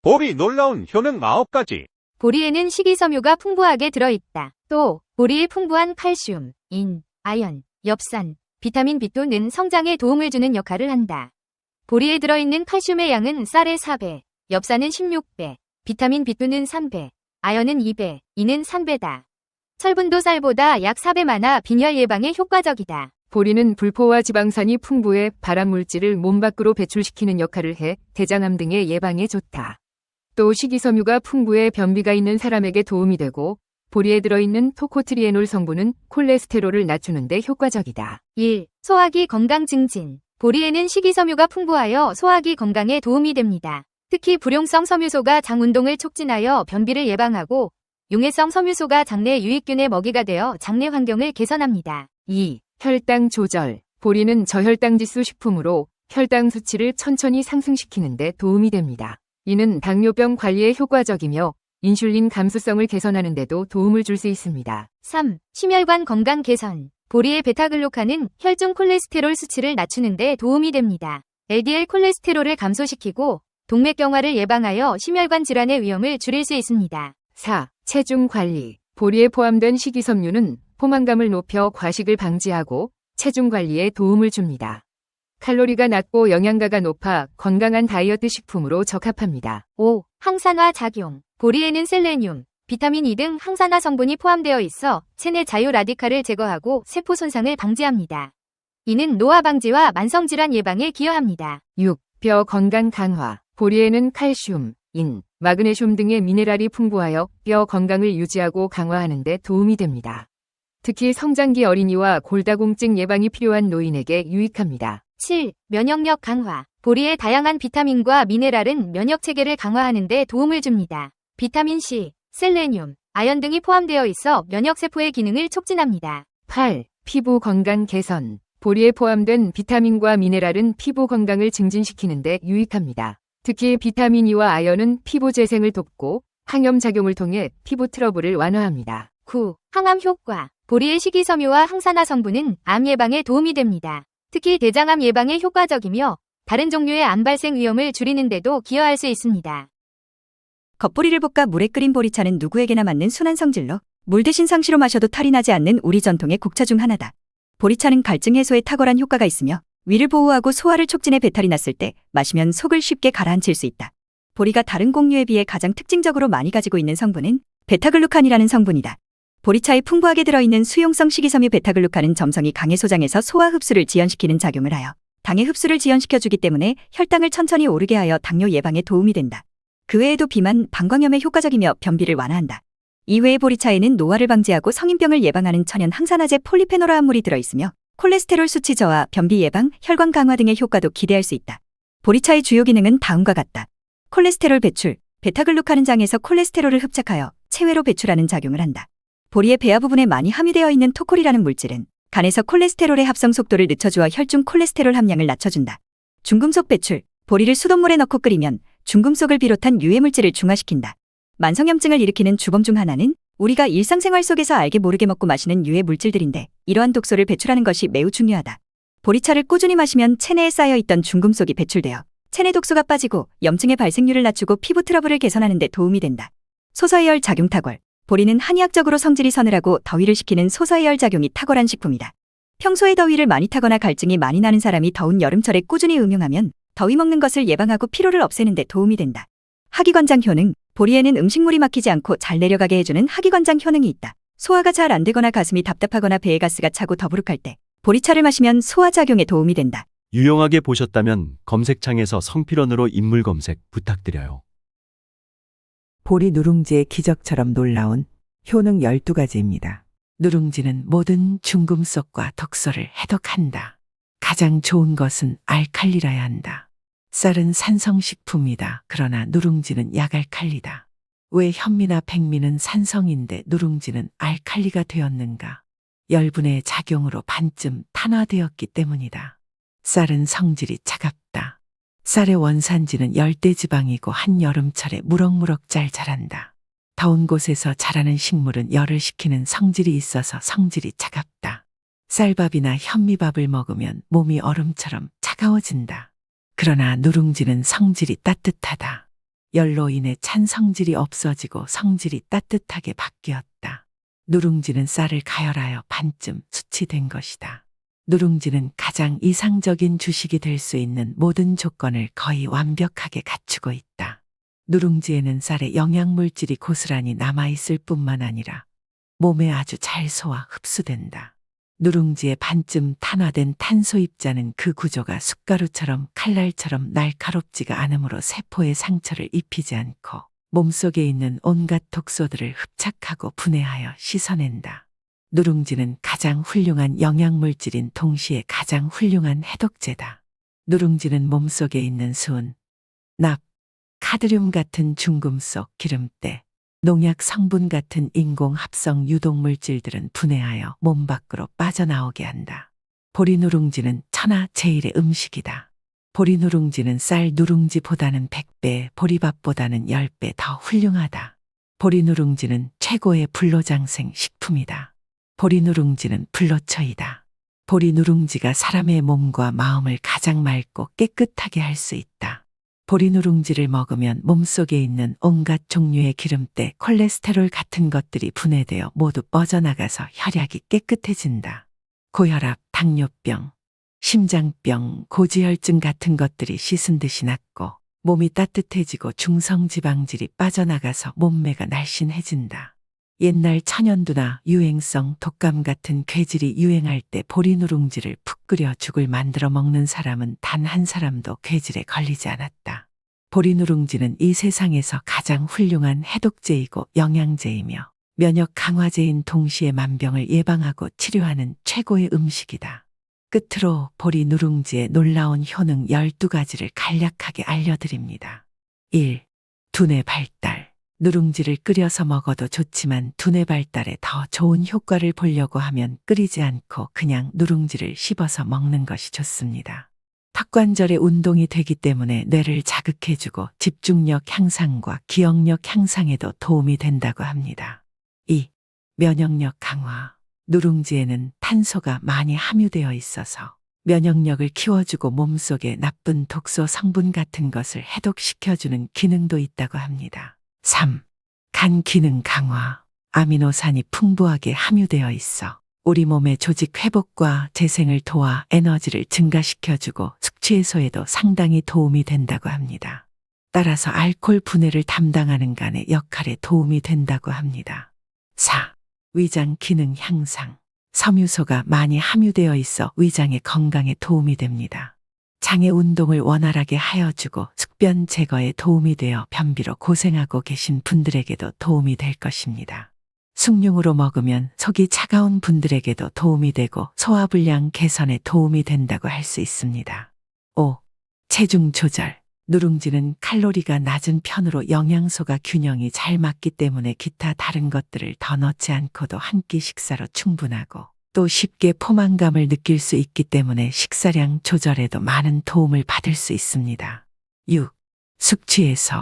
보리 놀라운 효능 9가지. 보리에는 식이섬유가 풍부하게 들어있다. 또 보리에 풍부한 칼슘, 인, 아연, 엽산, 비타민 B2는 성장에 도움을 주는 역할을 한다. 보리에 들어있는 칼슘의 양은 쌀의 4배, 엽산은 16배, 비타민 B2는 3배, 아연은 2배, 인은 3배다. 철분도 쌀보다 약 4배 많아 빈혈 예방에 효과적이다. 보리는 불포화 지방산이 풍부해 발암물질을 몸 밖으로 배출시키는 역할을 해 대장암 등의 예방에 좋다. 또 식이섬유가 풍부해 변비가 있는 사람에게 도움이 되고 보리에 들어있는 토코트리에놀 성분은 콜레스테롤을 낮추는 데 효과적이다. 1. 소화기 건강 증진. 보리에는 식이섬유가 풍부하여 소화기 건강에 도움이 됩니다. 특히 불용성 섬유소가 장 운동을 촉진하여 변비를 예방하고 용해성 섬유소가 장내 유익균의 먹이가 되어 장내 환경을 개선합니다. 2. 혈당 조절. 보리는 저혈당 지수 식품으로 혈당 수치를 천천히 상승시키는 데 도움이 됩니다. 이는 당뇨병 관리에 효과적이며 인슐린 감수성을 개선하는 데도 도움을 줄 수 있습니다. 3. 심혈관 건강 개선. 보리의 베타글루칸은 혈중 콜레스테롤 수치를 낮추는 데 도움이 됩니다. LDL 콜레스테롤을 감소시키고 동맥경화를 예방하여 심혈관 질환의 위험을 줄일 수 있습니다. 4. 체중 관리. 보리에 포함된 식이섬유는 포만감을 높여 과식을 방지하고 체중 관리에 도움을 줍니다. 칼로리가 낮고 영양가가 높아 건강한 다이어트 식품으로 적합합니다. 5. 항산화 작용. 보리에는 셀레늄, 비타민 E 등 항산화 성분이 포함되어 있어 체내 자유 라디칼을 제거하고 세포 손상을 방지합니다. 이는 노화 방지와 만성질환 예방에 기여합니다. 6. 뼈 건강 강화. 보리에는 칼슘, 인, 마그네슘 등의 미네랄이 풍부하여 뼈 건강을 유지하고 강화하는 데 도움이 됩니다. 특히 성장기 어린이와 골다공증 예방이 필요한 노인에게 유익합니다. 7. 면역력 강화. 보리의 다양한 비타민과 미네랄은 면역 체계를 강화하는 데 도움을 줍니다. 비타민 C, 셀레늄, 아연 등이 포함되어 있어 면역세포의 기능을 촉진합니다. 8. 피부 건강 개선. 보리에 포함된 비타민과 미네랄은 피부 건강을 증진시키는 데 유익합니다. 특히 비타민 E와 아연은 피부 재생을 돕고 항염 작용을 통해 피부 트러블을 완화합니다. 9. 항암 효과. 보리의 식이섬유와 항산화 성분은 암 예방에 도움이 됩니다. 특히 대장암 예방에 효과적이며 다른 종류의 암 발생 위험을 줄이는 데도 기여할 수 있습니다. 겉보리를 볶아 물에 끓인 보리차는 누구에게나 맞는 순한 성질로 물 대신 상시로 마셔도 탈이 나지 않는 우리 전통의 국차 중 하나다. 보리차는 갈증 해소에 탁월한 효과가 있으며 위를 보호하고 소화를 촉진해 배탈이 났을 때 마시면 속을 쉽게 가라앉힐 수 있다. 보리가 다른 곡류에 비해 가장 특징적으로 많이 가지고 있는 성분은 베타글루칸이라는 성분이다. 보리차에 풍부하게 들어있는 수용성 식이섬유 베타글루칸은 점성이 강해 소장에서 소화 흡수를 지연시키는 작용을 하여 당의 흡수를 지연시켜주기 때문에 혈당을 천천히 오르게 하여 당뇨 예방에 도움이 된다. 그 외에도 비만, 방광염에 효과적이며 변비를 완화한다. 이외에 보리차에는 노화를 방지하고 성인병을 예방하는 천연 항산화제 폴리페놀화 합물이 들어있으며 콜레스테롤 수치 저하, 변비 예방, 혈관 강화 등의 효과도 기대할 수 있다. 보리차의 주요 기능은 다음과 같다. 콜레스테롤 배출. 베타글루칸은 장에서 콜레스테롤을 흡착하여 체외로 배출하는 작용을 한다. 보리의 배아 부분에 많이 함유되어 있는 토콜이라는 물질은 간에서 콜레스테롤의 합성 속도를 늦춰주어 혈중 콜레스테롤 함량을 낮춰준다. 중금속 배출. 보리를 수돗물에 넣고 끓이면 중금속을 비롯한 유해물질을 중화시킨다. 만성염증을 일으키는 주범 중 하나는 우리가 일상생활 속에서 알게 모르게 먹고 마시는 유해 물질들인데 이러한 독소를 배출하는 것이 매우 중요하다. 보리차를 꾸준히 마시면 체내에 쌓여있던 중금속이 배출되어 체내 독소가 빠지고 염증의 발생률을 낮추고 피부 트러블을 개선하는 데 도움이 된다. 소서해열 작용 탁월. 보리는 한의학적으로 성질이 서늘하고 더위를 식히는 소서해열 작용이 탁월한 식품이다. 평소에 더위를 많이 타거나 갈증이 많이 나는 사람이 더운 여름철에 꾸준히 음용하면 더위 먹는 것을 예방하고 피로를 없애는 데 도움이 된다. 하기관장 효능. 보리에는 음식물이 막히지 않고 잘 내려가게 해주는 하기관장 효능이 있다. 소화가 잘 안 되거나 가슴이 답답하거나 배에 가스가 차고 더부룩할 때 보리차를 마시면 소화 작용에 도움이 된다. 유용하게 보셨다면 검색창에서 성필원으로 인물 검색 부탁드려요. 보리 누룽지의 기적처럼 놀라운 효능 12가지입니다. 누룽지는 모든 중금속과 독소를 해독한다. 가장 좋은 것은 알칼리라야 한다. 쌀은 산성식품이다. 그러나 누룽지는 약알칼리다. 왜 현미나 백미는 산성인데 누룽지는 알칼리가 되었는가? 열분의 작용으로 반쯤 탄화되었기 때문이다. 쌀은 성질이 차갑다. 쌀의 원산지는 열대지방이고 한여름철에 무럭무럭 잘 자란다. 더운 곳에서 자라는 식물은 열을 식히는 성질이 있어서 성질이 차갑다. 쌀밥이나 현미밥을 먹으면 몸이 얼음처럼 차가워진다. 그러나 누룽지는 성질이 따뜻하다. 열로 인해 찬 성질이 없어지고 성질이 따뜻하게 바뀌었다. 누룽지는 쌀을 가열하여 반쯤 수치된 것이다. 누룽지는 가장 이상적인 주식이 될 수 있는 모든 조건을 거의 완벽하게 갖추고 있다. 누룽지에는 쌀의 영양물질이 고스란히 남아있을 뿐만 아니라 몸에 아주 잘 소화 흡수된다. 누룽지의 반쯤 탄화된 탄소 입자는 그 구조가 숟가루처럼 칼날처럼 날카롭지가 않으므로 세포에 상처를 입히지 않고 몸속에 있는 온갖 독소들을 흡착하고 분해하여 씻어낸다. 누룽지는 가장 훌륭한 영양물질인 동시에 가장 훌륭한 해독제다. 누룽지는 몸속에 있는 수은, 납, 카드뮴 같은 중금속, 기름때, 농약 성분 같은 인공 합성 유독물질들은 분해하여 몸 밖으로 빠져나오게 한다. 보리 누룽지는 천하 제일의 음식이다. 보리 누룽지는 쌀 누룽지보다는 100배, 보리밥보다는 10배 더 훌륭하다. 보리 누룽지는 최고의 불로장생 식품이다. 보리 누룽지는 불로초이다. 보리 누룽지가 사람의 몸과 마음을 가장 맑고 깨끗하게 할 수 있다. 보리 누룽지를 먹으면 몸속에 있는 온갖 종류의 기름때, 콜레스테롤 같은 것들이 분해되어 모두 뻗어나가서 혈액이 깨끗해진다. 고혈압, 당뇨병, 심장병, 고지혈증 같은 것들이 씻은 듯이 낫고 몸이 따뜻해지고 중성지방질이 빠져나가서 몸매가 날씬해진다. 옛날 천연두나 유행성 독감 같은 괴질이 유행할 때 보리 누룽지를 푹 끓여 죽을 만들어 먹는 사람은 단 한 사람도 괴질에 걸리지 않았다. 보리 누룽지는 이 세상에서 가장 훌륭한 해독제이고 영양제이며 면역 강화제인 동시에 만병을 예방하고 치료하는 최고의 음식이다. 끝으로 보리 누룽지의 놀라운 효능 12가지를 간략하게 알려드립니다. 1. 두뇌 발달. 누룽지를 끓여서 먹어도 좋지만 두뇌 발달에 더 좋은 효과를 보려고 하면 끓이지 않고 그냥 누룽지를 씹어서 먹는 것이 좋습니다. 턱관절의 운동이 되기 때문에 뇌를 자극해주고 집중력 향상과 기억력 향상에도 도움이 된다고 합니다. 2. 면역력 강화. 누룽지에는 탄소가 많이 함유되어 있어서 면역력을 키워주고 몸속에 나쁜 독소 성분 같은 것을 해독시켜주는 기능도 있다고 합니다. 3. 간 기능 강화. 아미노산이 풍부하게 함유되어 있어 우리 몸의 조직 회복과 재생을 도와 에너지를 증가시켜주고 숙취 해소에도 상당히 도움이 된다고 합니다. 따라서 알코올 분해를 담당하는 간의 역할에 도움이 된다고 합니다. 4. 위장 기능 향상. 섬유소가 많이 함유되어 있어 위장의 건강에 도움이 됩니다. 장의 운동을 원활하게 하여주고 숙변 제거에 도움이 되어 변비로 고생하고 계신 분들에게도 도움이 될 것입니다. 숭늉으로 먹으면 속이 차가운 분들에게도 도움이 되고 소화불량 개선에 도움이 된다고 할 수 있습니다. 5. 체중 조절. 누룽지는 칼로리가 낮은 편으로 영양소가 균형이 잘 맞기 때문에 기타 다른 것들을 더 넣지 않고도 한 끼 식사로 충분하고 또 쉽게 포만감을 느낄 수 있기 때문에 식사량 조절에도 많은 도움을 받을 수 있습니다. 6. 숙취 해소.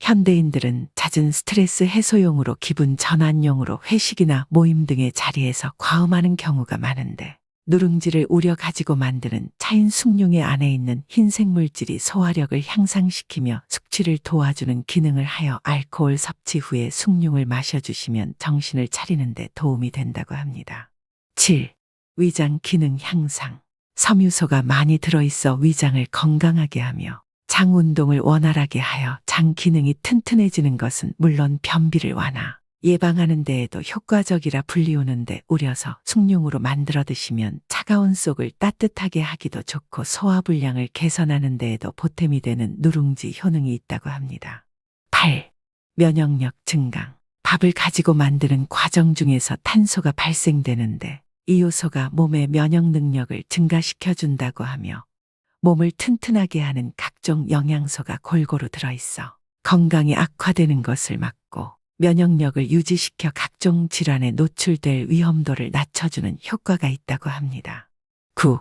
현대인들은 잦은 스트레스 해소용으로 기분 전환용으로 회식이나 모임 등의 자리에서 과음하는 경우가 많은데 누룽지를 우려 가지고 만드는 차인 숭늉의 안에 있는 흰색 물질이 소화력을 향상시키며 숙취를 도와주는 기능을 하여 알코올 섭취 후에 숭늉을 마셔주시면 정신을 차리는 데 도움이 된다고 합니다. 7. 위장 기능 향상. 섬유소가 많이 들어있어 위장을 건강하게 하며 장 운동을 원활하게 하여 장 기능이 튼튼해지는 것은 물론 변비를 완화, 예방하는 데에도 효과적이라 불리우는데 우려서 숭늉으로 만들어 드시면 차가운 속을 따뜻하게 하기도 좋고 소화불량을 개선하는 데에도 보탬이 되는 누룽지 효능이 있다고 합니다. 8. 면역력 증강. 밥을 가지고 만드는 과정 중에서 탄소가 발생되는데 이 요소가 몸의 면역 능력을 증가시켜준다고 하며 몸을 튼튼하게 하는 각종 영양소가 골고루 들어있어 건강이 악화되는 것을 막고 면역력을 유지시켜 각종 질환에 노출될 위험도를 낮춰주는 효과가 있다고 합니다. 9.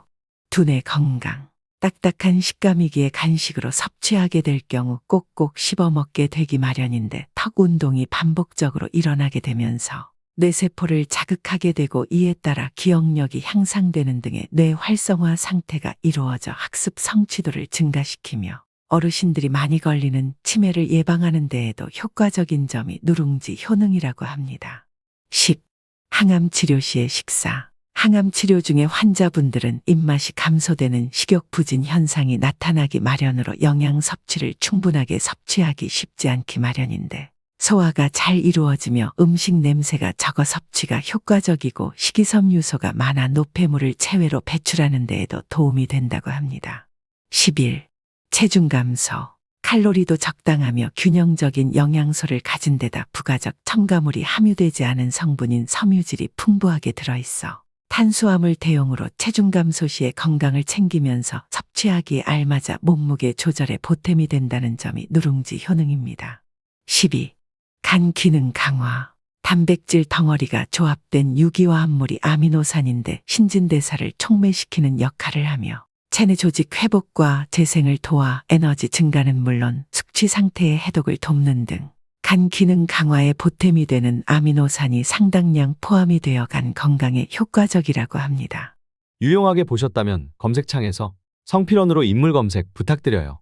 두뇌 건강. 딱딱한 식감이기에 간식으로 섭취하게 될 경우 꼭꼭 씹어 먹게 되기 마련인데 턱 운동이 반복적으로 일어나게 되면서 뇌세포를 자극하게 되고 이에 따라 기억력이 향상되는 등의 뇌 활성화 상태가 이루어져 학습 성취도를 증가시키며 어르신들이 많이 걸리는 치매를 예방하는 데에도 효과적인 점이 누룽지 효능이라고 합니다. 10. 항암 치료 시의 식사. 항암 치료 중에 환자분들은 입맛이 감소되는 식욕 부진 현상이 나타나기 마련으로 영양 섭취를 충분하게 섭취하기 쉽지 않기 마련인데 소화가 잘 이루어지며 음식 냄새가 적어 섭취가 효과적이고 식이섬유소가 많아 노폐물을 체외로 배출하는 데에도 도움이 된다고 합니다. 11. 체중 감소. 칼로리도 적당하며 균형적인 영양소를 가진 데다 부가적 첨가물이 함유되지 않은 성분인 섬유질이 풍부하게 들어있어 탄수화물 대용으로 체중 감소 시에 건강을 챙기면서 섭취하기에 알맞아 몸무게 조절에 보탬이 된다는 점이 누룽지 효능입니다. 12. 간 기능 강화. 단백질 덩어리가 조합된 유기화합물이 아미노산인데 신진대사를 촉매시키는 역할을 하며 체내 조직 회복과 재생을 도와 에너지 증가는 물론 숙취 상태의 해독을 돕는 등 간 기능 강화에 보탬이 되는 아미노산이 상당량 포함이 되어 간 건강에 효과적이라고 합니다. 유용하게 보셨다면 검색창에서 성필원으로 인물 검색 부탁드려요.